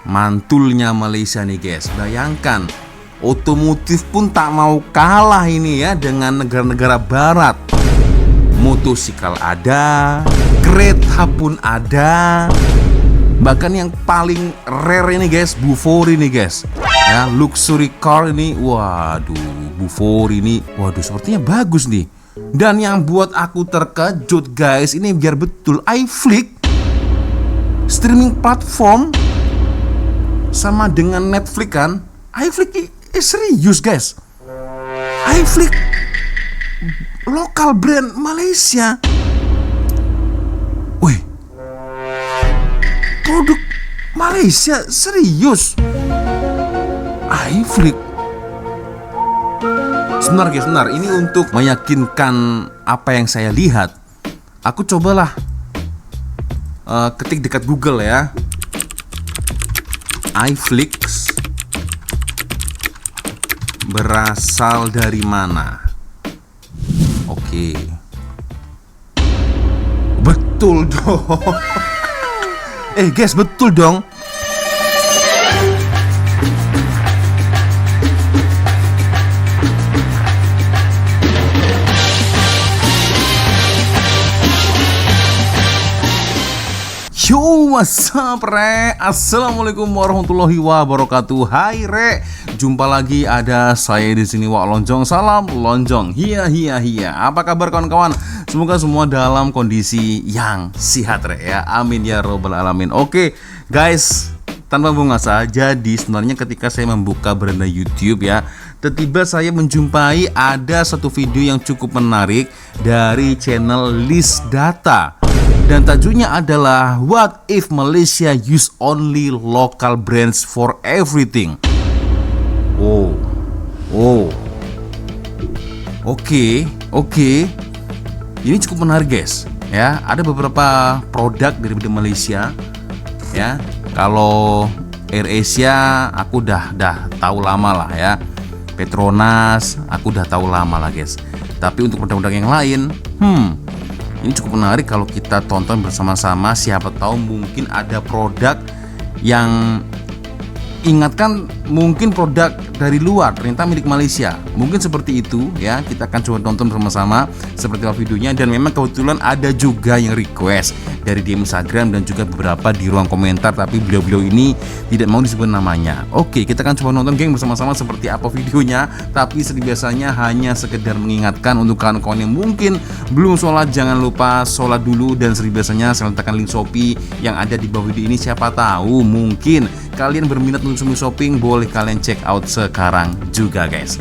Mantulnya Malaysia nih guys. Bayangkan, otomotif pun tak mau kalah ini ya dengan negara-negara barat. Motosikal ada, kereta pun ada. Bahkan yang paling rare ini guys, Bufori nih guys. Ya, luxury car ini, waduh, Bufori ini, waduh, sepertinya bagus nih. Dan yang buat aku terkejut guys, ini biar betul, iFlix streaming platform sama dengan Netflix kan. iFlix serius guys. iFlix lokal brand Malaysia. Wih, produk Malaysia serius. iFlix. Sebentar, ini untuk meyakinkan apa yang saya lihat. Aku cobalah ketik dekat Google ya, iFlix berasal dari mana? Oke, betul dong. Guys, betul dong. Yo, what's up re? Assalamualaikum warahmatullahi wabarakatuh. Hai re, jumpa lagi ada saya di sini Wak Lonjong. Salam lonjong. Hiya. Apa kabar kawan-kawan? Semoga semua dalam kondisi yang sehat re ya. Amin ya robbal alamin. Oke guys, tanpa bungasa, jadi sebenarnya ketika saya membuka beranda YouTube ya, tiba-tiba saya menjumpai ada satu video yang cukup menarik dari channel List Data. Dan tajuknya adalah What if Malaysia use only local brands for everything? Oke. Ini cukup menarik guys. Ya, ada beberapa produk dari Malaysia. Ya, kalau AirAsia aku dah tahu lama lah ya. Petronas aku udah tahu lama lah guys. Tapi untuk produk-produk yang lain, ini cukup menarik kalau kita tonton bersama-sama. Siapa tahu mungkin ada produk yang ingatkan mungkin produk dari luar ternyata milik Malaysia. Mungkin seperti itu ya. Kita akan coba tonton bersama-sama seperti apa videonya. Dan memang kebetulan ada juga yang request dari DM Instagram dan juga beberapa di ruang komentar, tapi beliau-beliau ini tidak mau disebut namanya. Oke, kita akan coba nonton geng bersama-sama seperti apa videonya. Tapi seperti biasanya hanya sekedar mengingatkan untuk kawan-kawan yang mungkin belum sholat, jangan lupa sholat dulu. Dan seperti biasanya saya letakkan link Shopee yang ada di bawah video ini. Siapa tahu mungkin kalian berminat untuk shopping, boleh kalian check out sekarang juga guys.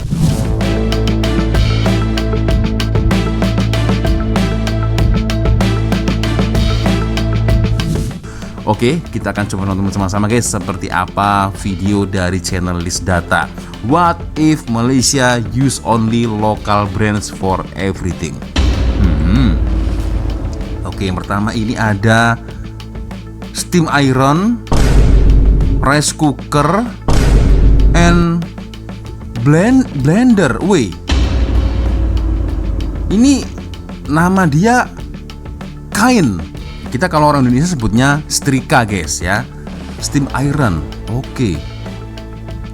Oke, kita akan coba nonton bersama-sama guys seperti apa video dari channel List Data. What if Malaysia use only local brands for everything? Oke, yang pertama ini ada steam iron, rice cooker, and blender. Wih, ini nama dia kain. Kita kalau orang Indonesia sebutnya setrika guys ya. Steam iron. Oke.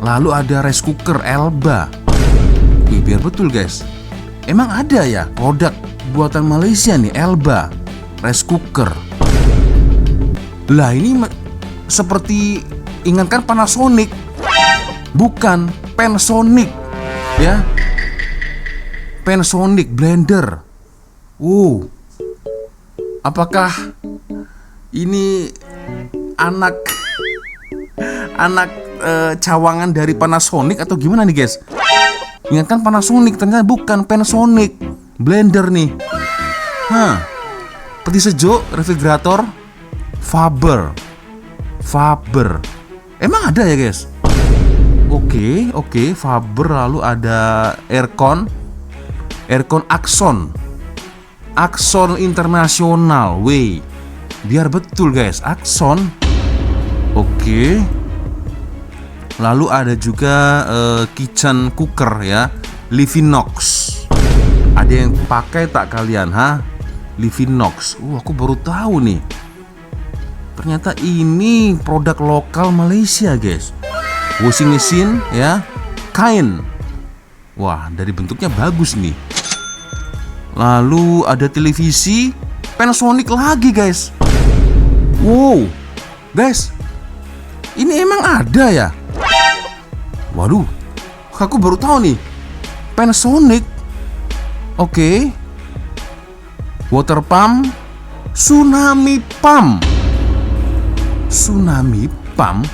Lalu ada rice cooker Elba. Wih, biar betul guys. Emang ada ya produk buatan Malaysia nih, Elba rice cooker. Lah ini seperti ingatkan Panasonic. Bukan, Panasonic ya. Panasonic blender. Apakah ini anak cawangan dari Panasonic atau gimana nih guys? Ingatkan Panasonic, ternyata bukan, Panasonic blender nih. Peti sejuk, refrigerator, Faber. Emang ada ya guys? Oke, Faber. Lalu ada aircon Axon Internasional. Wih, biar betul guys, Axon. Oke. Lalu ada juga kitchen cooker ya, Livinox. Ada yang pakai tak kalian Livinox. Aku baru tahu nih. Ternyata ini produk lokal Malaysia, guys. Washing machine ya, kain. Wah, dari bentuknya bagus nih. Lalu ada televisi Panasonic lagi, guys. Wow, guys, ini emang ada ya? Waduh, aku baru tahu nih. Panasonic. Oke. Water pump, Tsunami pump. Tsunami pump.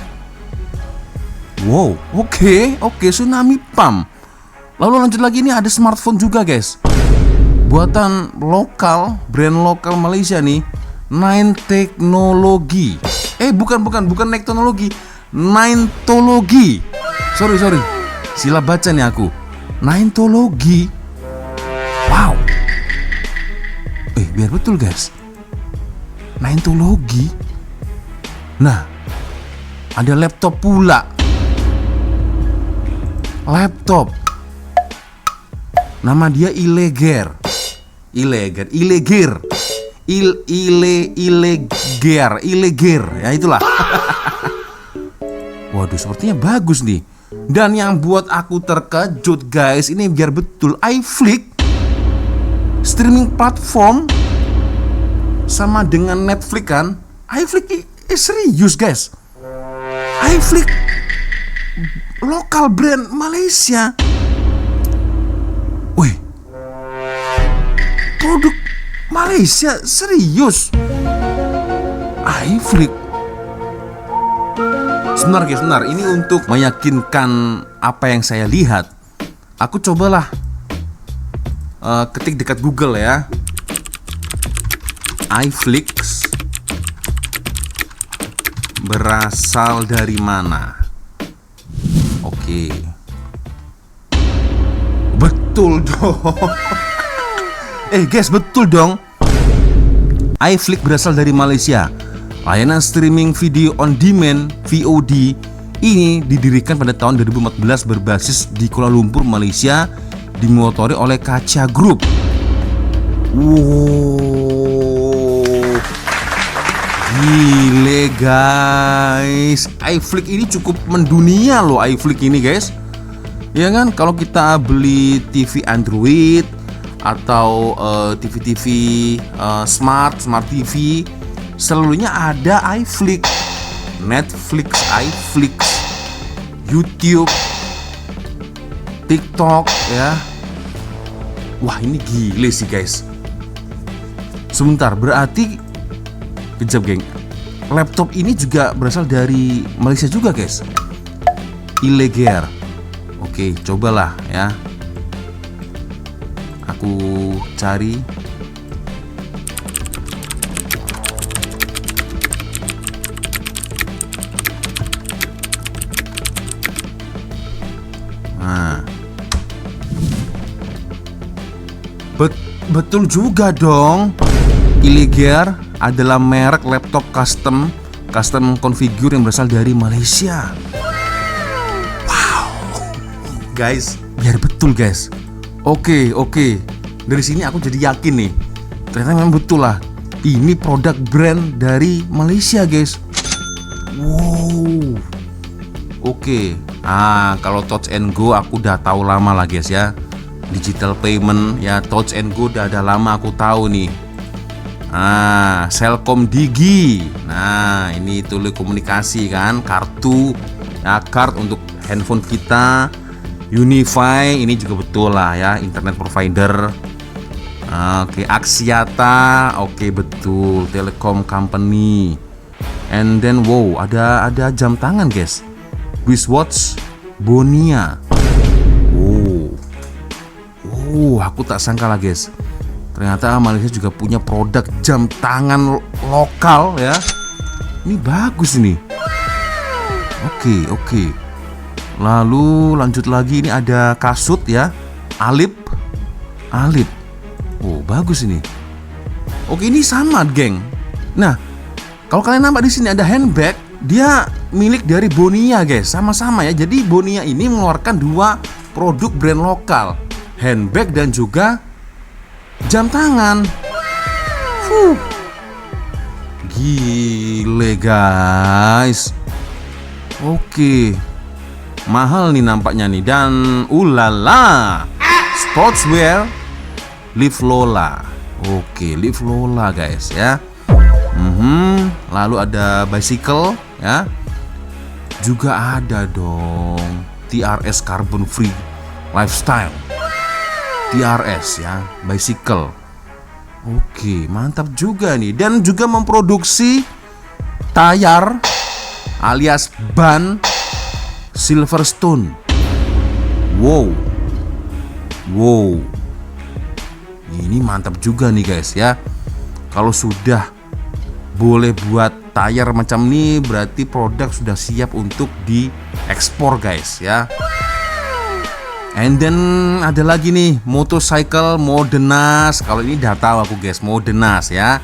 Wow, oke, Tsunami pump. Lalu lanjut lagi, ini ada smartphone juga, guys. Buatan lokal, brand lokal Malaysia nih, Nine Technology. Bukan Nine Technology, Ninetology. Sorry. Sila baca nih aku. Ninetology. Wow. Biar betul, guys. Ninetology. Nah, ada laptop pula. Laptop. Nama dia Ileger. Ya itulah. Waduh, sepertinya bagus nih. Dan yang buat aku terkejut, guys, ini biar betul, iFlix streaming platform sama dengan Netflix kan. iFlix serius, guys. iFlix lokal brand Malaysia. Wih, produk Malaysia serius. iFlix. Sebentar, ini untuk meyakinkan apa yang saya lihat, aku cobalah ketik dekat Google ya, iFlix berasal dari mana. Oke. Betul dong. Guys, betul dong. iFlix berasal dari Malaysia. Layanan streaming video on demand (VOD) ini didirikan pada tahun 2014 berbasis di Kuala Lumpur, Malaysia, dimotori oleh Kaca Group. Wow, gile, guys. iFlix ini cukup mendunia loh, iFlix ini, guys. Ya kan, kalau kita beli TV Android atau TV-TV smart TV, seluruhnya ada iFlix. Netflix, iFlix, YouTube, TikTok ya. Wah, ini gile sih, guys. Sebentar, berarti kejap, geng. Laptop ini juga berasal dari Malaysia juga, guys. Ileger. Oke, cobalah ya. Aku cari. Nah, betul juga dong. Ileger adalah merek laptop custom configure yang berasal dari Malaysia. Wow, guys, biar betul, guys. Oke. Dari sini aku jadi yakin nih. Ternyata memang betul lah. Ini produk brand dari Malaysia, guys. Wow. Oke. Kalau Touch and Go aku udah tahu lama lah, guys ya. Digital payment ya, Touch and Go udah ada lama aku tahu nih. Celcom Digi. Nah, ini telekomunikasi kan, kartu ya, card untuk handphone kita. Unify ini juga betul lah ya, internet provider. Oke, Axiata, oke betul, Telekom Company. And then wow, ada jam tangan, guys. Wristwatch Bonia. Aku tak sangka lah, guys. Ternyata Malaysia juga punya produk jam tangan lokal ya. Ini bagus nih. Oke. Lalu lanjut lagi, ini ada kasut ya. Alip. Bagus ini. Oke, ini sama, geng. Nah, kalau kalian nampak di sini ada handbag, dia milik dari Bonia, guys. Sama-sama ya. Jadi Bonia ini mengeluarkan dua produk brand lokal, handbag dan juga jam tangan. Gile guys. Oke, mahal nih nampaknya nih. Dan ulala, sportswear Live Lola. Oke, Live Lola guys ya. Lalu ada bicycle ya. Juga ada dong TRS Carbon Free Lifestyle. TRS ya, bicycle. Oke, mantap juga nih. Dan juga memproduksi tayar alias ban Silverstone. Wow. Ini mantap juga nih guys ya. Kalau sudah boleh buat tayar macam ini, berarti produk sudah siap untuk diekspor guys ya. And then ada lagi nih motorcycle Modenas. Kalau ini udah tahu aku guys, Modenas ya.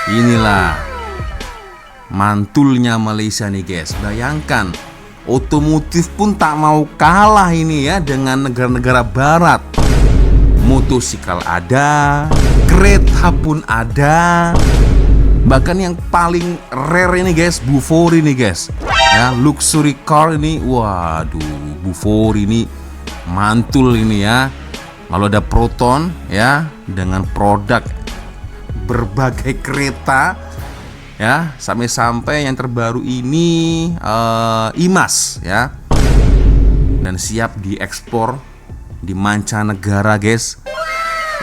Inilah mantulnya Malaysia nih guys. Bayangkan, otomotif pun tak mau kalah ini ya dengan negara-negara barat. Motosikal ada, kereta pun ada. Bahkan yang paling rare ini guys, Bufori nih guys ya, luxury car ini. Waduh, Bufori ini mantul ini ya. Lalu ada Proton ya, dengan produk berbagai kereta ya, sampai-sampai yang terbaru ini IMAS ya, dan siap diekspor di mancanegara guys.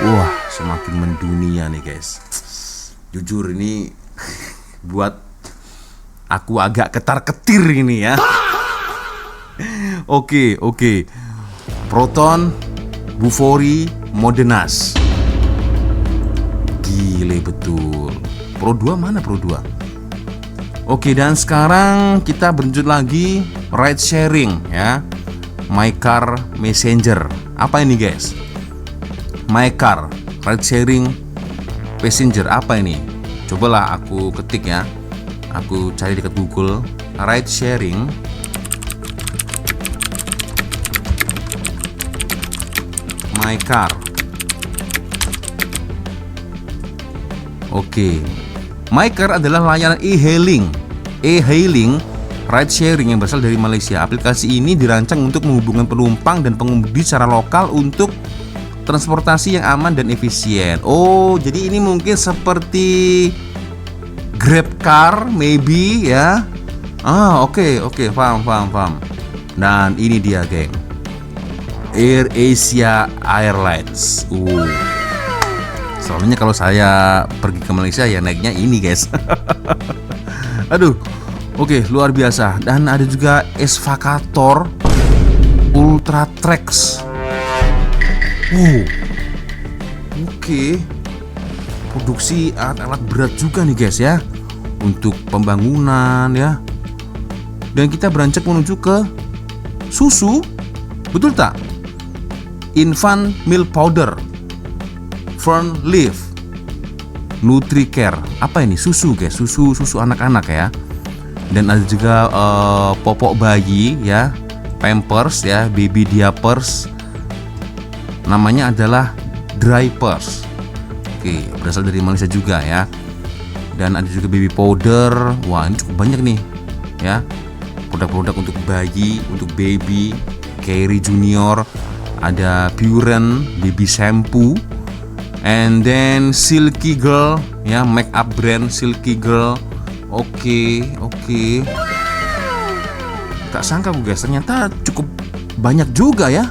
Wah, semakin mendunia nih guys. Jujur ini buat aku agak ketar-ketir ini ya. Oke. Proton, Bufori, Modenas. Gile betul. Pro 2 mana Pro 2? Oke, dan sekarang kita berlanjut lagi ride sharing ya. My Car Messenger. Apa ini guys? My Car ride sharing passenger, apa ini? Cobalah aku ketik ya. Aku cari dekat Google, ride sharing My Car. Oke. My Car adalah layanan e-hailing ride sharing yang berasal dari Malaysia. Aplikasi ini dirancang untuk menghubungkan penumpang dan pengemudi secara lokal untuk transportasi yang aman dan efisien. Oh, jadi ini mungkin seperti Grab Car maybe ya. Oke, paham. Dan ini dia geng, AirAsia Airlines. Soalnya kalau saya pergi ke Malaysia ya naiknya ini guys. Aduh. Oke, luar biasa. Dan ada juga Excavator Ultra Trax. Oke. Produksi alat-alat berat juga nih guys ya, untuk pembangunan ya. Dan kita beranjak menuju ke susu. Betul tak? Infant Milk Powder, Fern Leaf, NutriCare. Apa ini? Susu guys, susu anak-anak ya. Dan ada juga popok bayi ya, Pampers ya, baby diapers. Namanya adalah Drypers. Oke, berasal dari Malaysia juga ya. Dan ada juga baby powder. Wah, ini cukup banyak nih ya. Produk-produk untuk bayi, untuk baby, Carry Junior. Ada Puren baby shampoo. And then Silky Girl ya, make up brand Silky Girl. Oke. Tak sangka guys, ternyata cukup banyak juga ya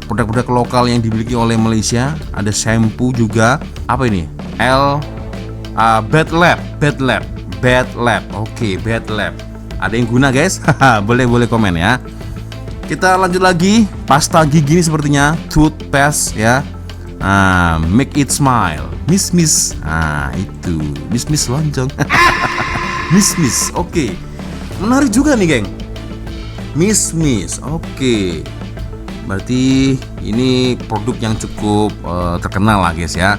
produk-produk lokal yang dimiliki oleh Malaysia. Ada shampoo juga. Apa ini? Bed Lab. Oke, Bed Lab. Ada yang guna guys? boleh komen ya. Kita lanjut lagi. Pasta gigi ini sepertinya toothpaste ya. Make it smile. Miss. Itu Miss lonjong. Miss. Oke. Menarik juga nih geng. Miss. Oke. Berarti ini produk yang cukup terkenal lah guys ya,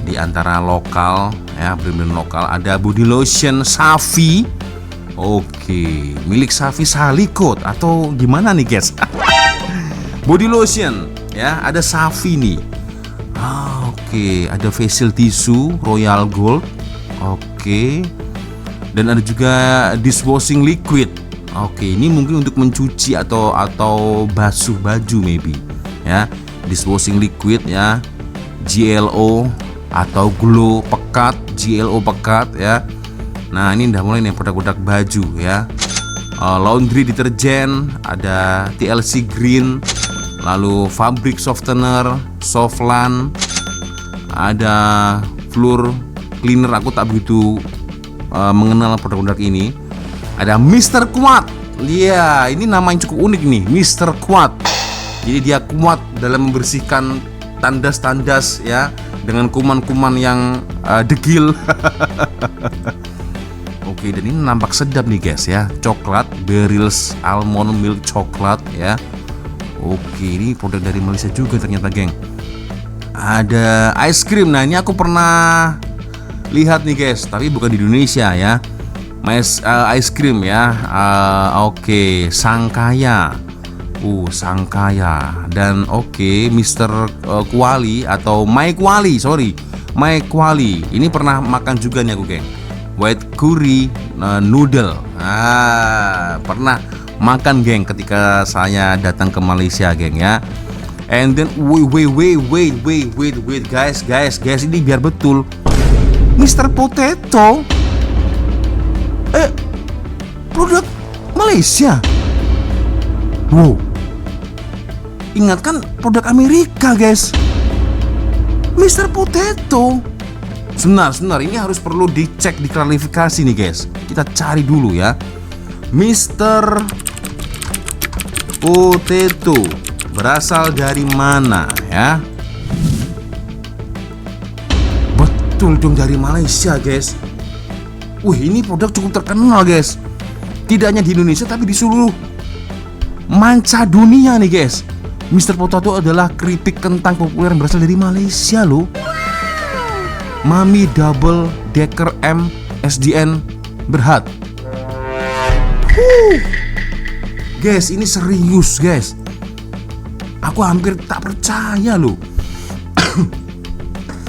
di antara lokal ya, brand-brand lokal. Ada body lotion Safi. Oke, milik Safi Salikot atau gimana nih guys? Body lotion ya, ada Safi nih. Oke, ada facial tissue Royal Gold. Oke. Dan ada juga dishwashing liquid. Oke, ini mungkin untuk mencuci atau basuh baju maybe ya. Dishwashing liquid ya. GLO atau glow pekat, GLO pekat ya. Nah, ini udah mulai nih produk-produk baju ya. Laundry deterjen, ada TLC Green, lalu fabric softener, Softland, ada floor cleaner. Aku tak begitu mengenal produk-produk ini. Ada Mr. Kuat. Iya, ini nama yang cukup unik nih, Mr. Kuat. Jadi dia kuat dalam membersihkan tandas-tandas ya, dengan kuman-kuman yang degil. Oke, dan ini nampak sedap nih guys ya. Coklat, Berils Almond Milk Coklat ya. Oke, ini produk dari Malaysia juga ternyata, geng. Ada ice cream. Nah, ini aku pernah lihat nih guys, tapi bukan di Indonesia ya. Ice cream ya. Oke, Sangkaya. Sangkaya. Dan oke, Mr. Kuali atau My Kuali, sorry, My Kuali. Ini pernah makan juga nih aku, geng. White curry noodle. Pernah makan, geng, ketika saya datang ke Malaysia, geng ya. And then wait guys, ini biar betul. Mr. Potato produk Malaysia. Wow. Ingat kan produk Amerika, guys. Mr. Potato. Sebentar, ini harus perlu dicek, diklarifikasi nih, guys. Kita cari dulu ya. Mr. Potato berasal dari mana ya? Betul dong, dari Malaysia, guys. Ini produk cukup terkenal, guys. Tidak hanya di Indonesia tapi di seluruh manca dunia nih, guys. Mr. Potato adalah keripik kentang populer yang berasal dari Malaysia loh. Mami Double Decker M SDN Berhad. Guys, ini serius, guys. Aku hampir tak percaya loh.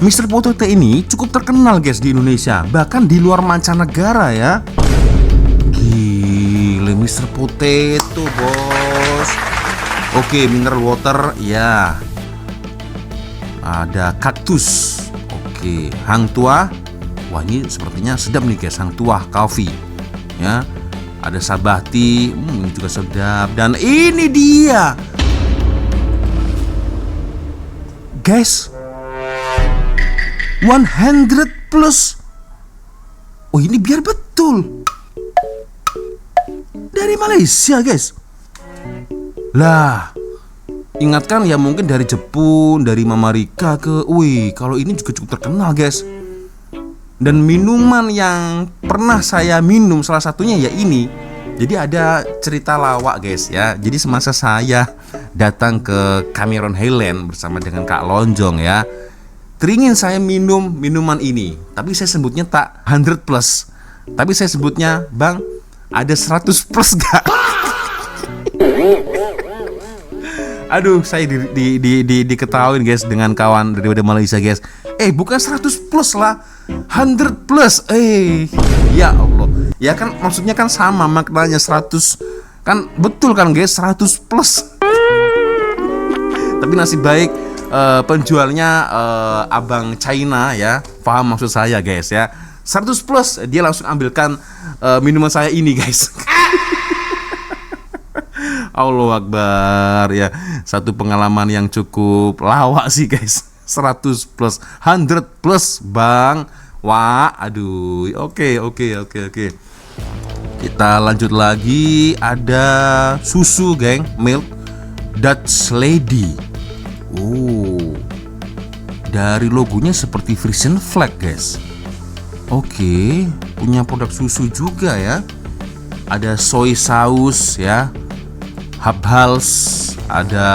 Mr. Potato ini cukup terkenal, guys, di Indonesia, bahkan di luar mancanegara ya. Gile, Mr. Potato, bos. Oke, mineral water ya. Ada kaktus. Oke, Hang Tuah. Wah, ini sepertinya sedap nih, guys. Hang Tuah coffee ya. Ada Sabati, ini juga sedap. Dan ini dia, guys, 100 plus. Ini biar betul dari Malaysia, guys. Lah, ingatkan ya, mungkin dari Jepun, dari Mama Rika ke. Kalau ini juga cukup terkenal, guys. Dan minuman yang pernah saya minum salah satunya ya ini. Jadi ada cerita lawak, guys ya. Jadi semasa saya datang ke Cameron Highland bersama dengan Kak Lonjong ya, teringin saya minum minuman ini. Tapi saya sebutnya tak 100 plus, tapi saya sebutnya, Bang, ada 100 plus gak? Aduh, saya diketawain, guys, dengan kawan dari Malaysia, guys. Bukan 100 plus lah, 100 plus. Ya Allah. Ya kan, maksudnya kan sama maknanya, 100 kan betul kan, guys, 100 plus. Tapi nasib baik penjualnya abang China ya, paham maksud saya, guys ya. 100 plus, dia langsung ambilkan minuman saya ini, guys. Allahu Akbar ya. Satu pengalaman yang cukup lawak sih, guys. 100 plus, 100 plus, Bang. Wah, aduh. Oke. Kita lanjut lagi. Ada susu, geng, milk Dutch Lady. Dari logonya seperti Frisian flag, guys. Oke, punya produk susu juga ya. Ada soy sauce ya, Habhals, ada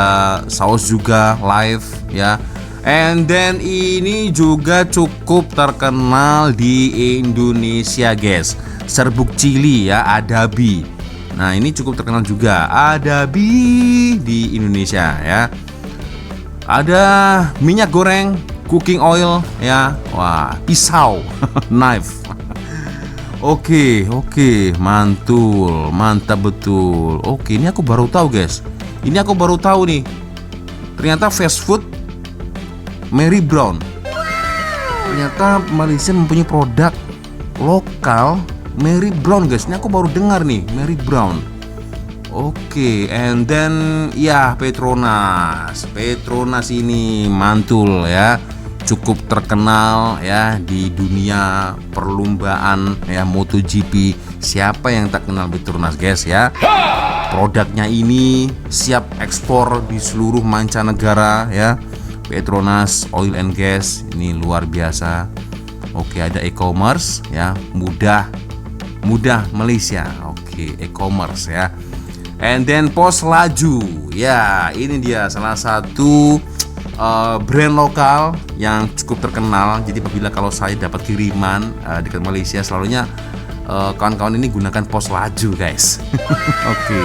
saus juga live ya. And then ini juga cukup terkenal di Indonesia, guys. Serbuk cili ya, Adabi. Nah, ini cukup terkenal juga, Adabi, di Indonesia ya. Ada minyak goreng, cooking oil ya. Wah, pisau, knife. Oke, mantul, mantap betul. Oke, ini aku baru tahu guys. Ini aku baru tahu nih. Ternyata fast food Mary Brown. Ternyata Malaysia mempunyai produk lokal Mary Brown guys. Ini aku baru dengar nih, Mary Brown. Oke, and then ya Petronas. Petronas ini mantul ya. Cukup terkenal ya di dunia perlombaan ya MotoGP. Siapa yang tak kenal Petronas guys ya? Produknya ini siap ekspor di seluruh mancanegara ya. Petronas Oil and Gas ini luar biasa. Oke, ada e-commerce ya, mudah Malaysia. Oke, e-commerce ya. And then Pos Laju. Ya, ini dia salah satu brand lokal yang cukup terkenal. Jadi apabila kalau saya dapat kiriman dekat Malaysia, selalunya kawan-kawan ini gunakan Pos Laju guys. Oke.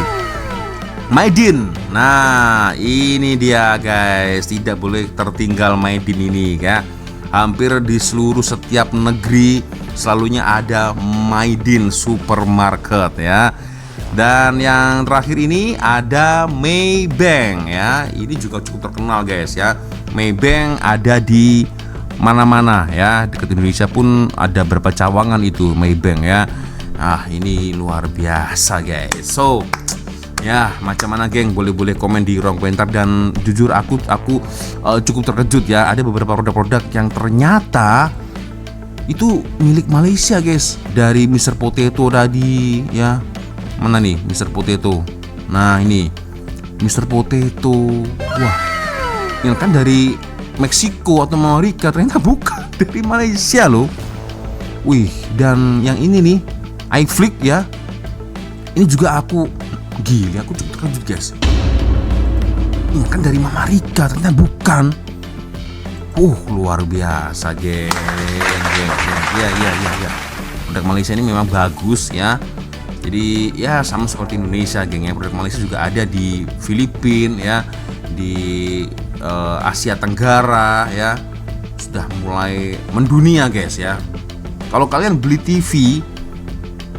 Maidin. Nah, ini dia guys, tidak boleh tertinggal Maidin ini ya. Hampir di seluruh setiap negeri selalunya ada Maidin supermarket ya. Dan yang terakhir ini ada Maybank ya. Ini juga cukup terkenal guys ya. Maybank ada di mana-mana ya. Dekat Indonesia pun ada beberapa cawangan itu Maybank ya. Ah, ini luar biasa guys. So, ya macam mana geng? Boleh komen di ruang komentar. Dan jujur aku cukup terkejut ya. Ada beberapa produk-produk yang ternyata itu milik Malaysia guys. Dari Mr. Potato tadi ya. Mana nih Mr. Potato? Nah ini Mr. Potato. Wah, ini kan dari Meksiko atau Amerika, ternyata bukan, dari Malaysia loh. Wih, dan yang ini nih iFlix ya. Ini juga aku cukup terkejut guys. Ini kan dari Amerika, ternyata bukan. Luar biasa geng. Ya. Produk Malaysia ini memang bagus ya. Jadi ya sama seperti Indonesia geng ya. Produk Malaysia juga ada di Filipina ya, di Asia Tenggara ya. Sudah mulai mendunia guys ya. Kalau kalian beli TV,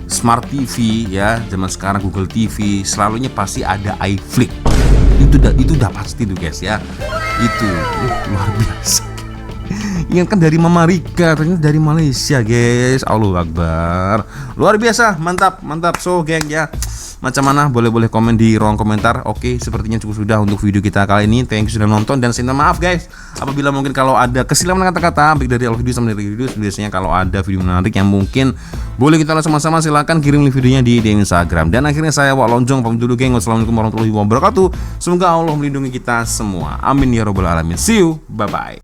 Smart TV ya, zaman sekarang Google TV, selalunya pasti ada iFlix. Itu udah pasti tuh guys ya. Itu luar biasa. Ingat kan dari Amerika, ternyata dari Malaysia guys. Allahu Akbar. Luar biasa, mantap. So geng ya, macam mana boleh komen di ruang komentar. Oke, sepertinya cukup sudah untuk video kita kali ini. Thank you sudah nonton dan saya minta maaf guys apabila mungkin kalau ada kesilapan kata-kata baik dari awal video sampai dari video. Biasanya kalau ada video menarik yang mungkin boleh kita langsung sama-sama, silahkan kirim videonya di Instagram. Dan akhirnya saya Wak Lonjong pamit dulu geng. Wassalamualaikum warahmatullahi wabarakatuh. Semoga Allah melindungi kita semua. Amin ya robbal alamin. See you, bye bye.